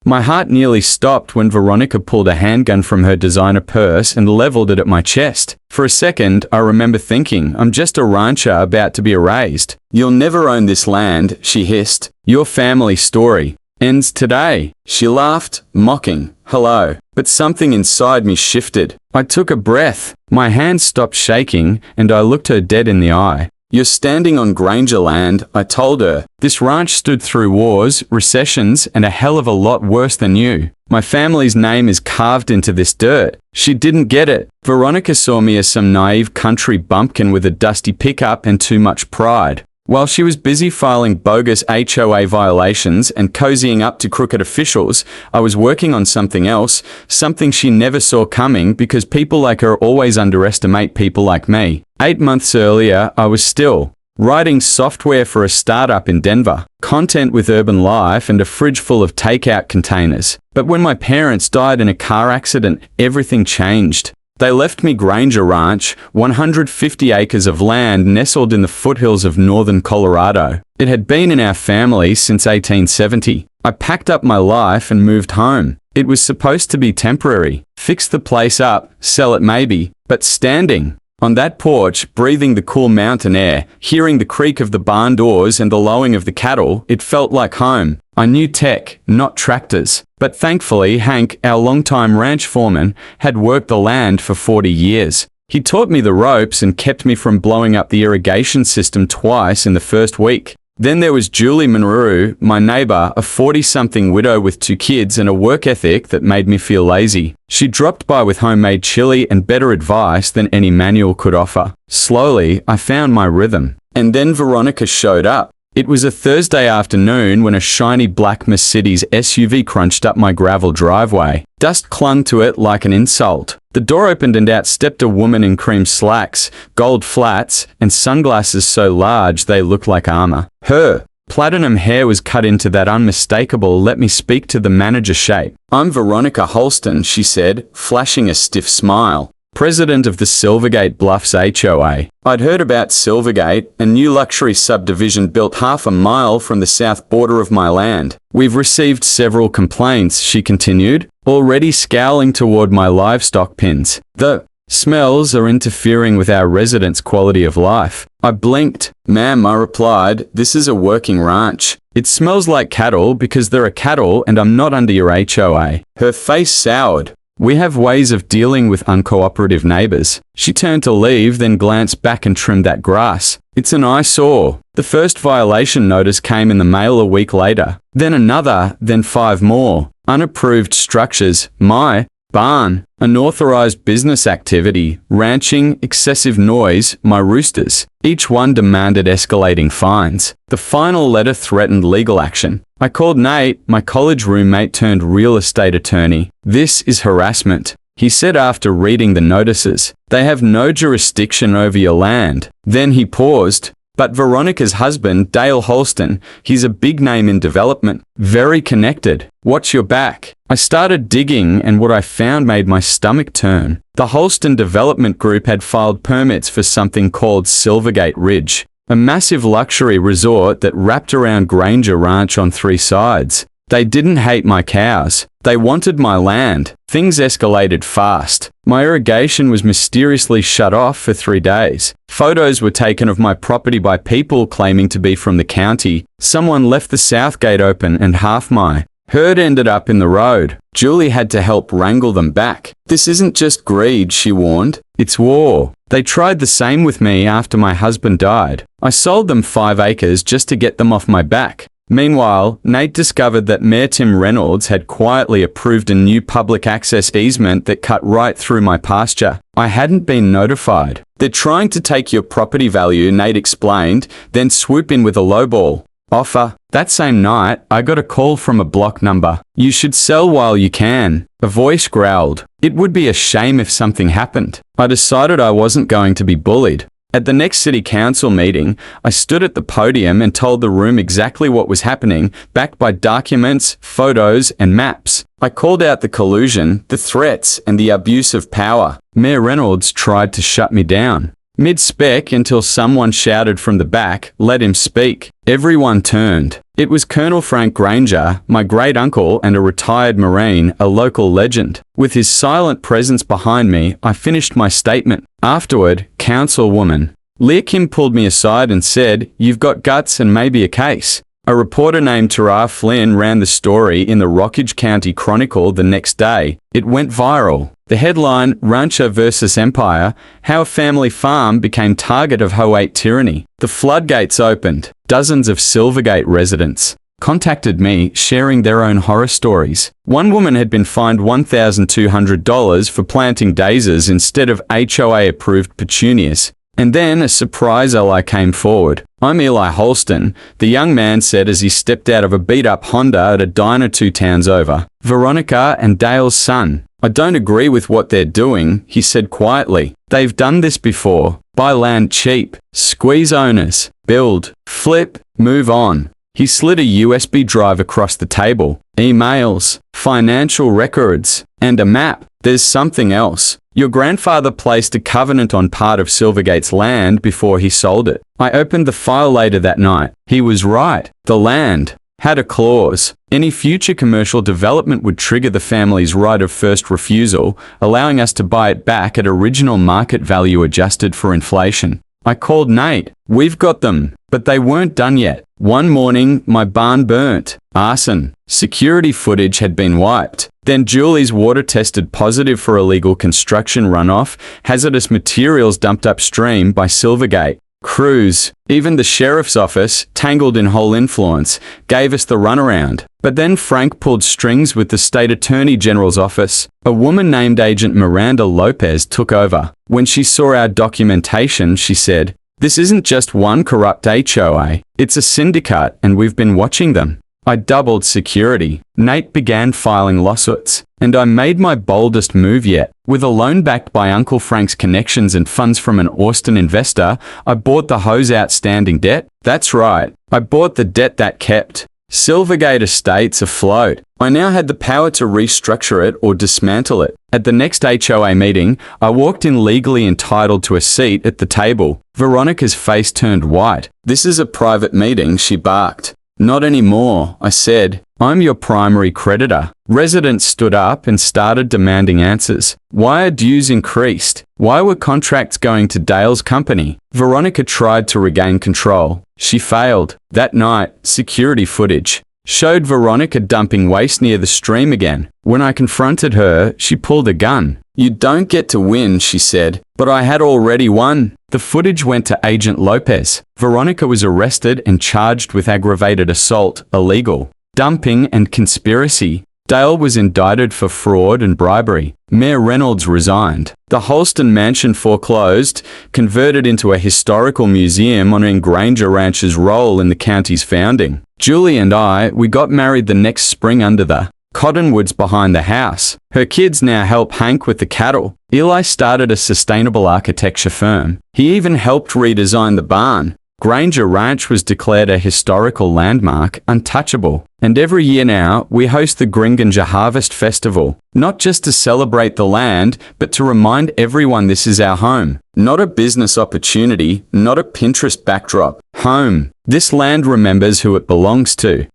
My heart nearly stopped when Veronica pulled a handgun from her designer purse and leveled it at my chest. For a second, I remember thinking, I'm just a rancher about to be erased. You'll never own this land, she hissed. Your family story ends today. She laughed, mocking. Hello. But something inside me shifted. I took a breath. My hands stopped shaking, and I looked her dead in the eye. You're standing on Granger land, I told her. This ranch stood through wars, recessions, and a hell of a lot worse than you. My family's name is carved into this dirt. She didn't get it. Veronica saw me as some naive country bumpkin with a dusty pickup and too much pride. While she was busy filing bogus HOA violations and cozying up to crooked officials, I was working on something else, something she never saw coming because people like her always underestimate people like me. 8 months earlier, I was still writing software for a startup in Denver, content with urban life and a fridge full of takeout containers. But when my parents died in a car accident, everything changed. They left me Granger Ranch, 150 acres of land nestled in the foothills of northern Colorado. It had been in our family since 1870. I packed up my life and moved home. It was supposed to be temporary. Fix the place up, sell it maybe, but standing on that porch, breathing the cool mountain air, hearing the creak of the barn doors and the lowing of the cattle, it felt like home. I knew tech, not tractors. But thankfully, Hank, our longtime ranch foreman, had worked the land for 40 years. He taught me the ropes and kept me from blowing up the irrigation system twice in the first week. Then there was Julie Monroe, my neighbor, a 40-something widow with 2 kids and a work ethic that made me feel lazy. She dropped by with homemade chili and better advice than any manual could offer. Slowly, I found my rhythm. And then Veronica showed up. It was a Thursday afternoon when a shiny black Mercedes SUV crunched up my gravel driveway. Dust clung to it like an insult. The door opened and out stepped a woman in cream slacks, gold flats, and sunglasses so large they looked like armor. Her platinum hair was cut into that unmistakable "let me speak to the manager" shape. I'm Veronica Holston, she said, flashing a stiff smile. President of the Silvergate Bluffs HOA. I'd heard about Silvergate, a new luxury subdivision built half a mile from the south border of my land. We've received several complaints, she continued, already scowling toward my livestock pens. The smells are interfering with our residents' quality of life. I blinked. Ma'am, I replied, this is a working ranch. It smells like cattle because there are cattle and I'm not under your HOA. Her face soured. We have ways of dealing with uncooperative neighbors. She turned to leave, then glanced back and trimmed that grass. It's an eyesore. The first violation notice came in the mail a week later. Then another, then 5 more. Unapproved structures, my barn, unauthorized business activity, ranching, excessive noise, my roosters. Each one demanded escalating fines. The final letter threatened legal action. I called Nate, my college roommate turned real estate attorney. This is harassment, he said after reading the notices. They have no jurisdiction over your land. Then he paused. But Veronica's husband, Dale Holston, he's a big name in development. Very connected. Watch your back. I started digging and what I found made my stomach turn. The Holston Development Group had filed permits for something called Silvergate Ridge, a massive luxury resort that wrapped around Granger Ranch on 3 sides. They didn't hate my cows. They wanted my land. Things escalated fast. My irrigation was mysteriously shut off for 3 days. Photos were taken of my property by people claiming to be from the county. Someone left the south gate open and half my herd ended up in the road. Julie had to help wrangle them back. This isn't just greed, she warned. It's war. They tried the same with me after my husband died. I sold them 5 acres just to get them off my back. Meanwhile, Nate discovered that Mayor Tim Reynolds had quietly approved a new public access easement that cut right through my pasture. I hadn't been notified. They're trying to take your property value, Nate explained, then swoop in with a lowball offer. That same night, I got a call from a block number. You should sell while you can. A voice growled. It would be a shame if something happened. I decided I wasn't going to be bullied. At the next city council meeting, I stood at the podium and told the room exactly what was happening, backed by documents, photos, and maps. I called out the collusion, the threats, and the abuse of power. Mayor Reynolds tried to shut me down mid-spec until someone shouted from the back, "Let him speak." Everyone turned. It was Colonel Frank Granger, my great-uncle and a retired Marine, a local legend. With his silent presence behind me, I finished my statement. Afterward, Councilwoman Leah Kim pulled me aside and said, "You've got guts and maybe a case." A reporter named Tara Flynn ran the story in the Rockledge County Chronicle the next day. It went viral. The headline, Rancher versus Empire, How a Family Farm Became Target of HOA Tyranny. The floodgates opened. Dozens of Silvergate residents contacted me, sharing their own horror stories. One woman had been fined $1,200 for planting daisies instead of HOA-approved petunias. And then a surprise ally came forward. "I'm Eli Holston," the young man said as he stepped out of a beat-up Honda at a diner 2 towns over. "Veronica and Dale's son. I don't agree with what they're doing," he said quietly. "They've done this before. Buy land cheap, squeeze owners, build, flip, move on." He slid a USB drive across the table. "Emails, financial records, and a map. There's something else. Your grandfather placed a covenant on part of Silvergate's land before he sold it." I opened the file later that night. He was right. The land had a clause. Any future commercial development would trigger the family's right of first refusal, allowing us to buy it back at original market value adjusted for inflation. I called Nate. "We've got them." But they weren't done yet. One morning, my barn burnt. Arson. Security footage had been wiped. Then Julie's water tested positive for illegal construction runoff, hazardous materials dumped upstream by Silvergate. Crews, even the sheriff's office, tangled in whole influence, gave us the runaround. But then Frank pulled strings with the state attorney general's office. A woman named Agent Miranda Lopez took over. When she saw our documentation, she said, "This isn't just one corrupt HOA, it's a syndicate and we've been watching them." I doubled security. Nate began filing lawsuits. And I made my boldest move yet. With a loan backed by Uncle Frank's connections and funds from an Austin investor, I bought the HOA's outstanding debt. That's right, I bought the debt that kept Silvergate Estates afloat. I now had the power to restructure it or dismantle it. At the next HOA meeting, I walked in legally entitled to a seat at the table. Veronica's face turned white. "This is a private meeting," she barked. "Not anymore," I said. "I'm your primary creditor." Residents stood up and started demanding answers. Why are dues increased? Why were contracts going to Dale's company? Veronica tried to regain control. She failed. That night, security footage showed Veronica dumping waste near the stream again. When I confronted her, she pulled a gun. "You don't get to win," she said. "But I had already won." The footage went to Agent Lopez. Veronica was arrested and charged with aggravated assault, illegal dumping and conspiracy. Dale was indicted for fraud and bribery. Mayor Reynolds resigned. The Holston mansion foreclosed, converted into a historical museum honoring Granger Ranch's role in the county's founding. Julie and we got married the next spring under the cottonwoods behind the house. Her kids now help Hank with the cattle. Eli started a sustainable architecture firm. He even helped redesign the barn. Granger Ranch was declared a historical landmark, untouchable. And every year now, we host the Gringinja Harvest Festival, not just to celebrate the land, but to remind everyone this is our home. Not a business opportunity, not a Pinterest backdrop. Home. This land remembers who it belongs to.